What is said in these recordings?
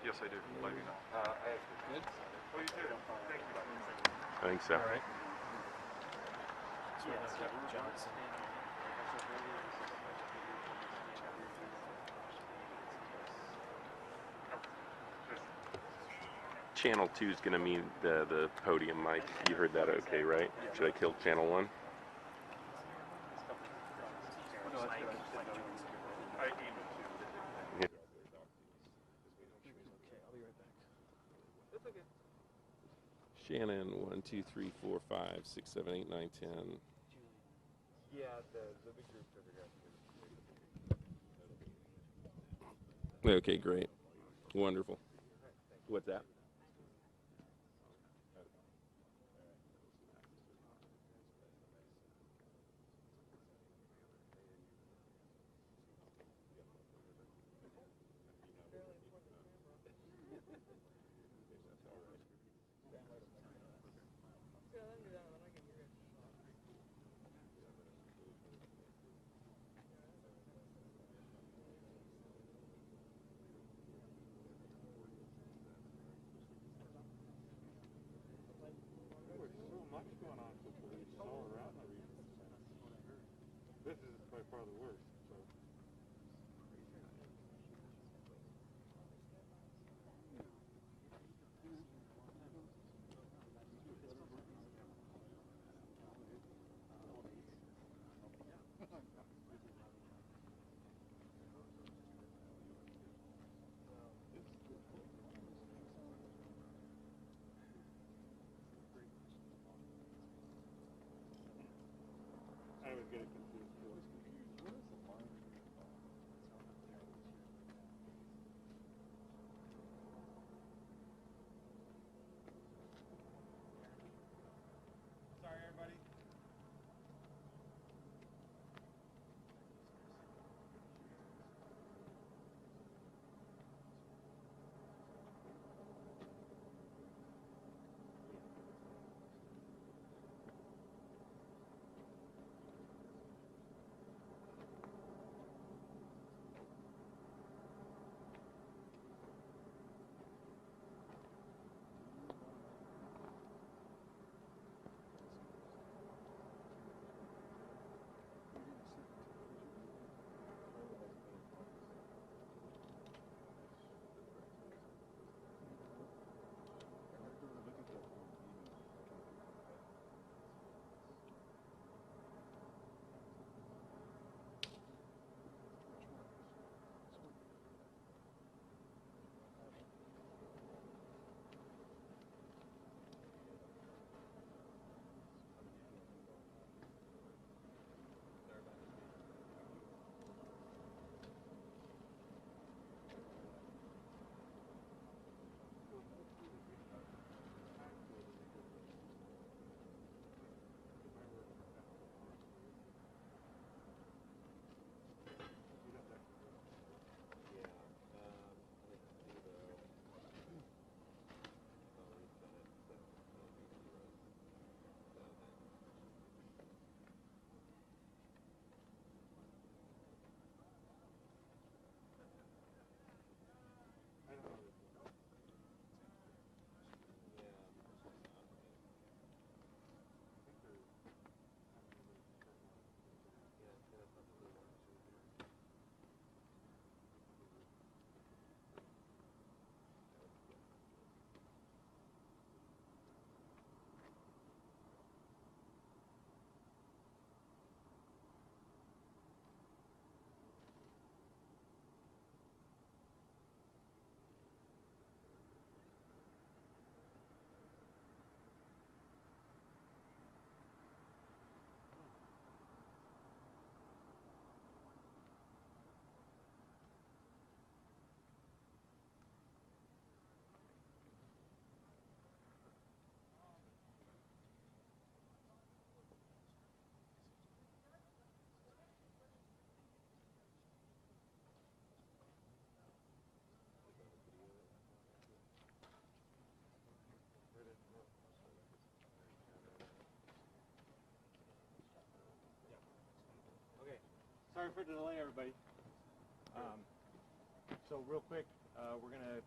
Yes, I do. Let me know. Good? Oh, you too. Thank you. I think so. All right. Johnson. Channel 2 is going to mean the podium mic. You heard that okay, right? Should I kill channel 1? Yeah. Shannon, 1, 2, 3, 4, 5, 6, 7, 8, 9, 10. Yeah, the big group Okay, great. Wonderful. What's that? This is by far the worst. So. I was getting confused. What is the line? Sorry, everybody. Sorry for the delay, everybody. So real quick, we're going to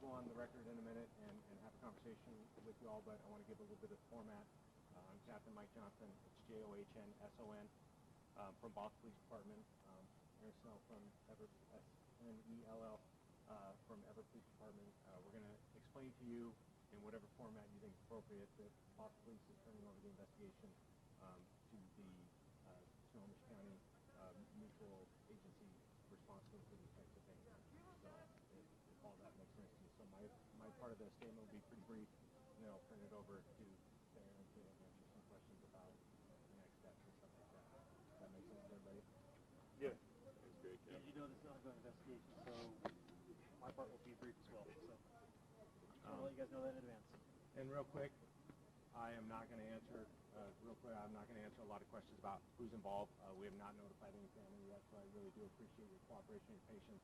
go on the record in a minute and have a conversation with you all, but I want to give a little bit of format. I'm Captain Mike Johnson. It's Johnsson from Bothell Police Department. Aaron Snell from Snell from Everett Police Department. We're going to explain to you in whatever format you think is appropriate that Bothell Police is turning over the investigation to the Snohomish County Mutual Agency responsible for these types of things. So if all that makes sense to you. So my part of the statement will be pretty brief, and then I'll turn it over to Aaron to answer some questions about the next steps and stuff like that. Does that make sense to everybody? Yeah. That's great. Yeah, you know this is an ongoing investigation, so my part will be brief as well. So I'll let you guys know that in advance. And real quick, I am not going to answer. I'm not going to answer a lot of questions about who's involved. We have not notified any family yet, so I really do appreciate your cooperation and patience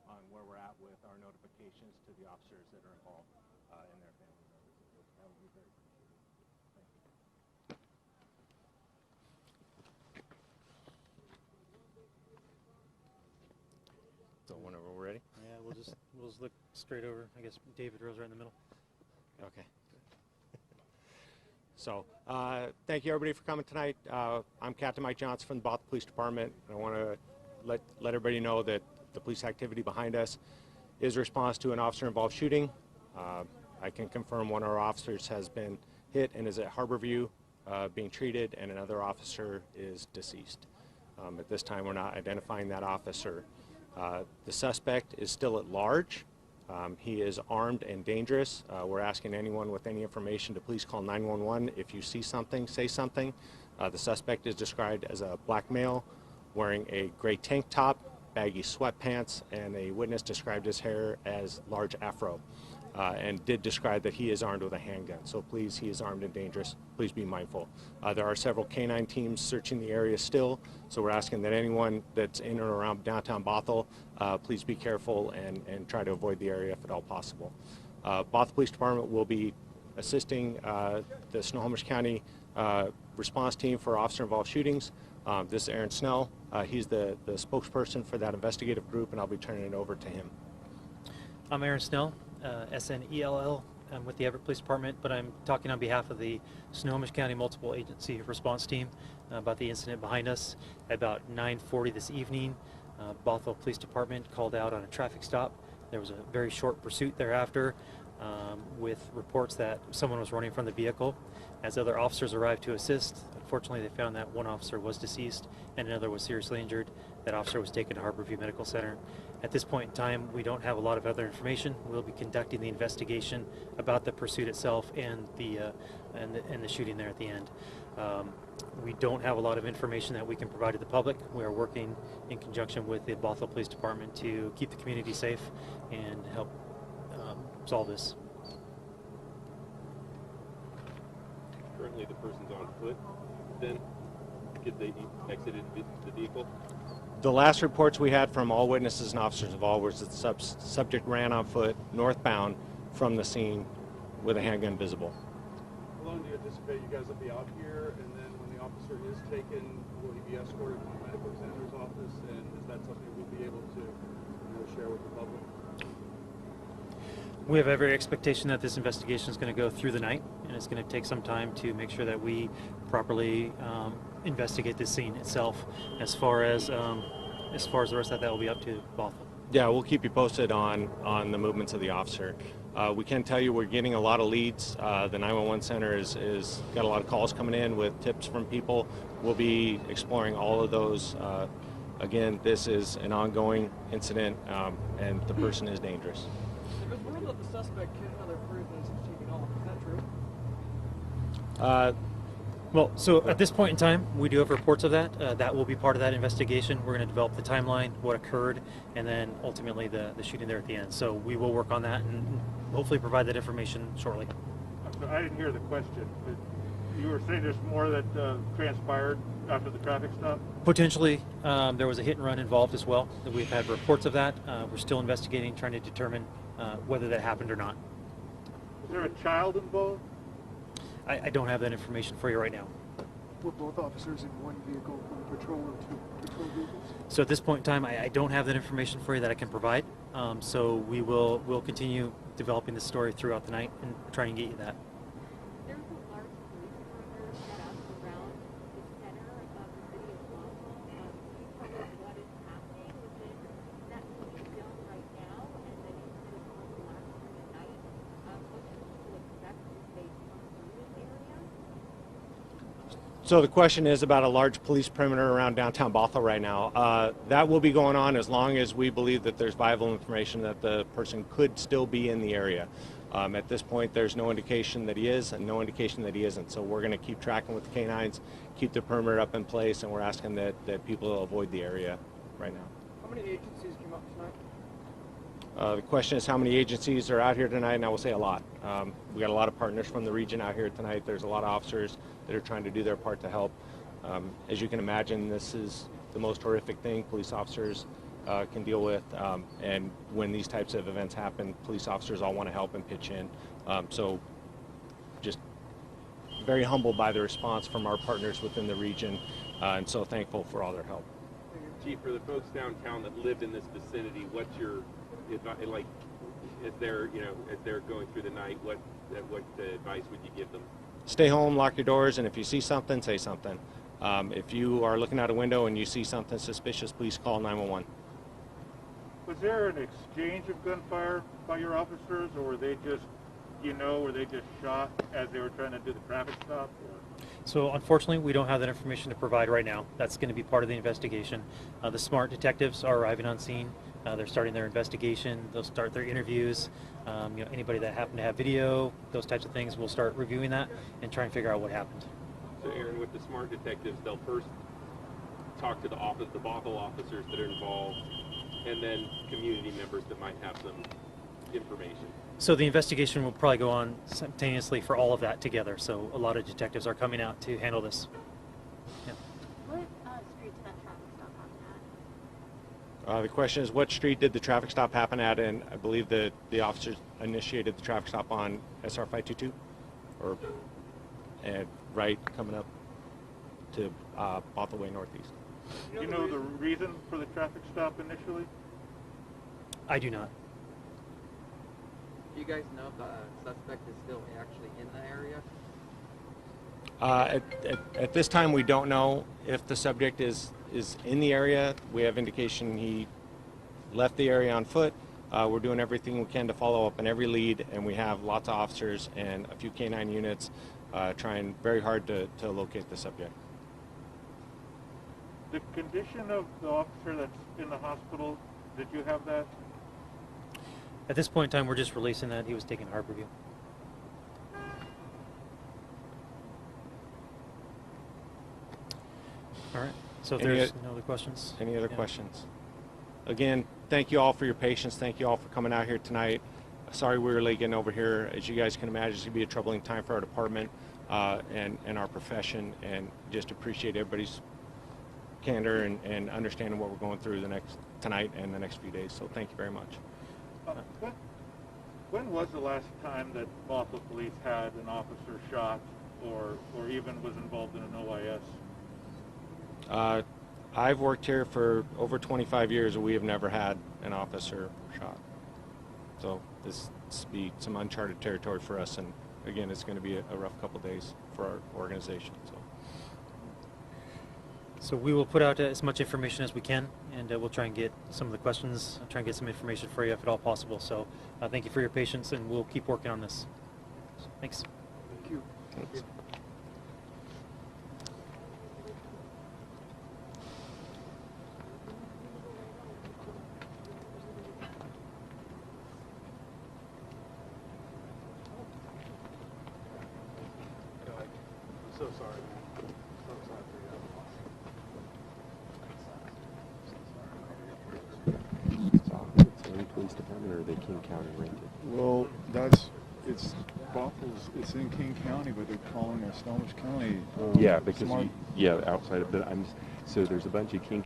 on where we're at with our notifications to the officers that are involved and their family members. That would be very appreciated. Thank you. So whenever we're ready. Yeah, we'll just look straight over. I guess David Rose right in the middle. Okay. So thank you everybody for coming tonight. I'm Captain Mike Johnson from the Bothell Police Department. I want to let everybody know that the police activity behind us is a response to an officer-involved shooting. I can confirm one of our officers has been hit and is at Harborview being treated, and another officer is deceased. At this time, we're not identifying that officer. The suspect is still at large. He is armed and dangerous. We're asking anyone with any information to please call 911. If you see something, say something. The suspect is described as a black male wearing a gray tank top, baggy sweatpants, and a witness described his hair as large afro, and did describe that he is armed with a handgun. So please, he is armed and dangerous. Please be mindful. There are several canine teams searching the area still, so we're asking that anyone that's in or around downtown Bothell, please be careful and try to avoid the area if at all possible. Bothell Police Department will be assisting the Snohomish County response team for officer-involved shootings. This is Aaron Snell. He's the spokesperson for that investigative group, and I'll be turning it over to him. I'm Aaron Snell, SNELL. I'm with the Everett Police Department, but I'm talking on behalf of the Snohomish County Multiple Agency Response Team about the incident behind us. At about 9:40 this evening, Bothell Police Department called out on a traffic stop. There was a very short pursuit thereafter with reports that someone was running from the vehicle. As other officers arrived to assist, unfortunately they found that one officer was deceased and another was seriously injured. That officer was taken to Harborview Medical Center. At this point in time, we don't have a lot of other information. We'll be conducting the investigation about the pursuit itself and the shooting there at the end. We don't have a lot of information that we can provide to the public. We are working in conjunction with the Bothell Police Department to keep the community safe and help solve this. Currently, the person's on foot. Then, did they exited the vehicle? The last reports we had from all witnesses and officers involved was that the subject ran on foot northbound from the scene with a handgun visible. How long do you anticipate you guys will be out here? And then when the officer is taken, will he be escorted to the medical examiner's office? And is that something we'll be able to share with the public? We have every expectation that this investigation is going to go through the night, and it's going to take some time to make sure that we properly investigate the scene itself. As far as the rest of that will be up to Bothell. Yeah, we'll keep you posted on the movements of the officer. We can tell you we're getting a lot of leads. The 911 center is got a lot of calls coming in with tips from people. We'll be exploring all of those. Again, this is an ongoing incident, and the person is dangerous. There's word that the suspect hit another person as he's taking off. Is that true? Well, so at this point in time, we do have reports of that. That will be part of that investigation. We're going to develop the timeline, what occurred, and then ultimately the shooting there at the end. So we will work on that and hopefully provide that information shortly. So I didn't hear the question, but you were saying there's more that transpired after the traffic stop? Potentially, there was a hit and run involved as well. We've had reports of that. We're still investigating, trying to determine whether that happened or not. Was there a child involved? I don't have that information for you right now. Were both officers in one vehicle, one patrol, or two patrol vehicles? So at this point in time, I don't have that information for you that I can provide. So we'll continue developing this story throughout the night and try and get you that. There's a large police perimeter set up around the center of the city of Bothell. Can you tell us what is happening within that police zone right now? And then you said it's going to last through the night. What should people expect as they come through this area? So the question is about a large police perimeter around downtown Bothell right now. That will be going on as long as we believe that there's viable information that the person could still be in the area. At this point, there's no indication that he is and no indication that he isn't. So we're going to keep tracking with the canines, keep the perimeter up in place, and we're asking that people avoid the area right now. How many agencies came up tonight? The question is how many agencies are out here tonight, and I will say a lot. We got a lot of partners from the region out here tonight. There's a lot of officers that are trying to do their part to help. As you can imagine, this is the most horrific thing police officers can deal with, and when these types of events happen, police officers all want to help and pitch in. So just very humbled by the response from our partners within the region, and so thankful for all their help. Chief, for the folks downtown that live in this vicinity, what's your like? As they're going through the night, what advice would you give them? Stay home, lock your doors, and if you see something, say something. If you are looking out a window and you see something suspicious, please call 911. Was there an exchange of gunfire by your officers, or were they just, were they just shot as they were trying to do the traffic stop? Or? So unfortunately, we don't have that information to provide right now. That's going to be part of the investigation. The smart detectives are arriving on scene. They're starting their investigation. They'll start their interviews. Anybody that happened to have video, those types of things, we'll start reviewing that and try and figure out what happened. So Aaron, with the smart detectives, they'll first talk to the Bothell officers that are involved, and then community members that might have some information. So the investigation will probably go on simultaneously for all of that together. So a lot of detectives are coming out to handle this. Yeah. What street did that traffic stop happen at? The question is, what street did the traffic stop happen at? And I believe that the officers initiated the traffic stop on SR 522, or right coming up to Bothell Way Northeast. Do you know the reason for the traffic stop initially? I do not. Do you guys know if the suspect is still actually in the area? At this time, we don't know if the subject is in the area. We have indication he left the area on foot. We're doing everything we can to follow up on every lead, and we have lots of officers and a few canine units trying very hard to locate the subject. The condition of the officer that's in the hospital, did you have that? At this point in time, we're just releasing that he was taking Harborview. All right. So if there's no other questions. Any other questions? Again, thank you all for your patience. Thank you all for coming out here tonight. Sorry we were late getting over here. As you guys can imagine, it's going to be a troubling time for our department and our profession, and just appreciate everybody's candor and understanding what we're going through tonight and the next few days. So thank you very much. When was the last time that Bothell Police had an officer shot or even was involved in an OIS? I've worked here for over 25 years, and we have never had an officer shot. So this will be some uncharted territory for us, and again, it's going to be a rough couple days for our organization. So we will put out as much information as we can, and we'll try and get some of the questions, try and get some information for you if at all possible. So thank you for your patience, and we'll keep working on this. Thanks. Thank you. Thanks. I'm so sorry, man. So sorry for you. It's own police department, or are they King County rented? Well, it's Bothell's, it's in King County, but they're calling it Snohomish County. Yeah, because Smart. outside of that, so there's a bunch of King